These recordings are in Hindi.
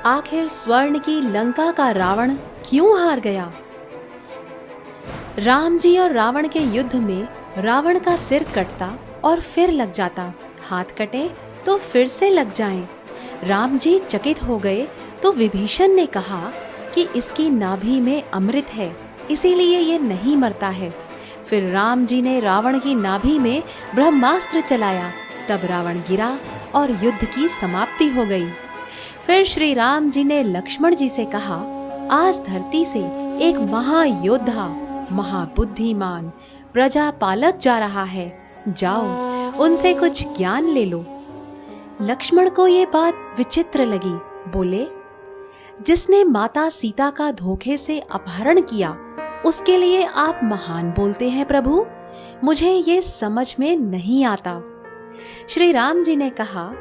आखिर स्वर्ण की लंका का रावण क्यों हार गया? राम जी और रावण के युद्ध में रावण का सिर कटता और फिर लग जाता, हाथ कटे तो फिर से लग जाएं। राम जी चकित हो गए तो विभीषण ने कहा कि इसकी नाभि में अमृत है, इसीलिए ये नहीं मरता है। फिर राम जी ने रावण की नाभि में ब्रह्मास्त्र चलाया, तब रावण गिरा और युद्ध की समाप्ति हो गई। फिर श्री राम जी ने लक्ष्मण जी से कहा, आज धरती से एक महायोद्धा, महाबुद्धिमान प्रजा पालक जा रहा है, जाओ उनसे कुछ ज्ञान ले लो। लक्ष्मण को ये बात विचित्र लगी, बोले, जिसने माता सीता का धोखे से अपहरण किया उसके लिए आप महान बोलते हैं प्रभु, मुझे ये समझ में नहीं आता। श्री राम जी ने कहा,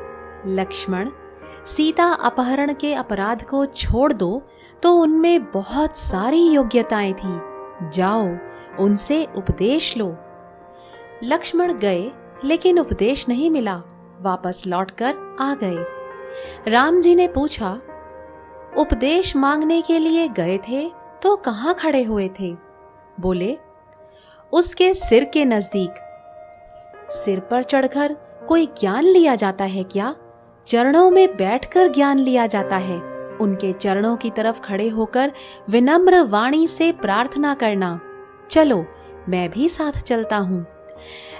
लक्ष्मण, सीता अपहरण के अपराध को छोड़ दो तो उनमें बहुत सारी योग्यताएं थी, जाओ उनसे उपदेश लो। लक्ष्मण गए लेकिन उपदेश नहीं मिला, वापस लौटकर आ गए। राम जी ने पूछा, उपदेश मांगने के लिए गए थे तो कहाँ खड़े हुए थे? बोले, उसके सिर के नजदीक। सिर पर चढ़कर कोई ज्ञान लिया जाता है क्या? चरणों में बैठकर ज्ञान लिया जाता है। उनके चरणों की तरफ खड़े होकर विनम्र वाणी से प्रार्थना करना। चलो मैं भी साथ चलता हूँ।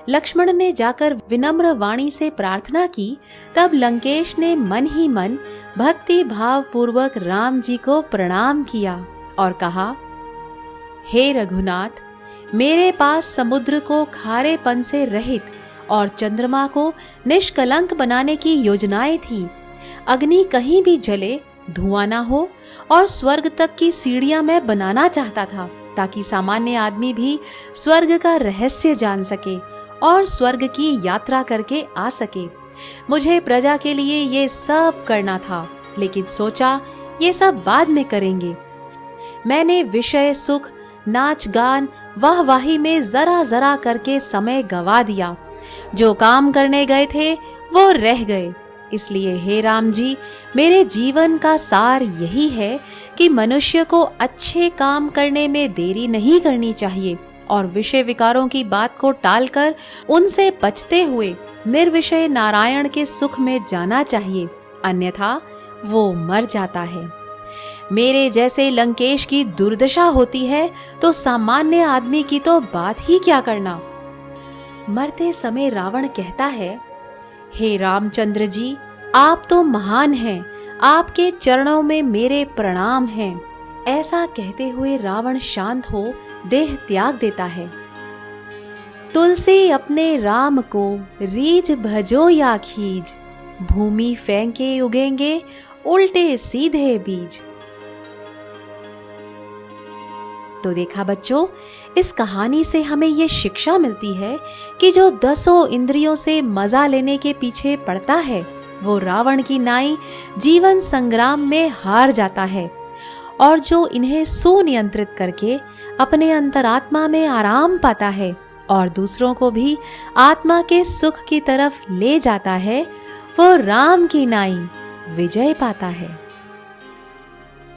लक्ष्मण ने जाकर विनम्र वाणी से प्रार्थना की, तब लंकेश ने मन ही मन भक्ति भाव पूर्वक राम जी को प्रणाम किया और कहा, हे रघुनाथ, मेरे पास समुद्र को खारेपन से रहित और चंद्रमा को निष्कलंक बनाने की योजनाएं थी। अग्नि कहीं भी जले, धुआं ना हो, और स्वर्ग तक की सीढ़ियां मैं बनाना चाहता था, ताकि सामान्य आदमी भी स्वर्ग का रहस्य जान सके और स्वर्ग की यात्रा करके आ सके। मुझे प्रजा के लिए ये सब करना था, लेकिन सोचा ये सब बाद में करेंगे। मैंने विषय सुख, नाच गान, वाहवाही में जरा जरा करके समय गवा दिया। जो काम करने गए थे वो रह गए। इसलिए हे राम जी, मेरे जीवन का सार यही है कि मनुष्य को अच्छे काम करने में देरी नहीं करनी चाहिए और विषय विकारों की बात को टालकर उनसे बचते हुए निर्विषय नारायण के सुख में जाना चाहिए, अन्यथा वो मर जाता है। मेरे जैसे लंकेश की दुर्दशा होती है तो सामान्य आदमी की तो बात ही क्या करना। मरते समय रावण कहता है, हे रामचंद्र जी, आप तो महान हैं, आपके चरणों में मेरे प्रणाम हैं। ऐसा कहते हुए रावण शांत हो देह त्याग देता है। तुलसी अपने राम को रीझ भजो या खीज, भूमि फेंके उगेंगे उल्टे सीधे बीज। तो देखा बच्चों, इस कहानी से हमें ये शिक्षा मिलती है कि जो 10 इंद्रियों से मजा लेने के पीछे पड़ता है वो रावण की नाई जीवन संग्राम में हार जाता है, और जो इन्हें सुनियंत्रित करके अपने अंतरात्मा में आराम पाता है और दूसरों को भी आत्मा के सुख की तरफ ले जाता है, वो राम की नाई विजय पाता है।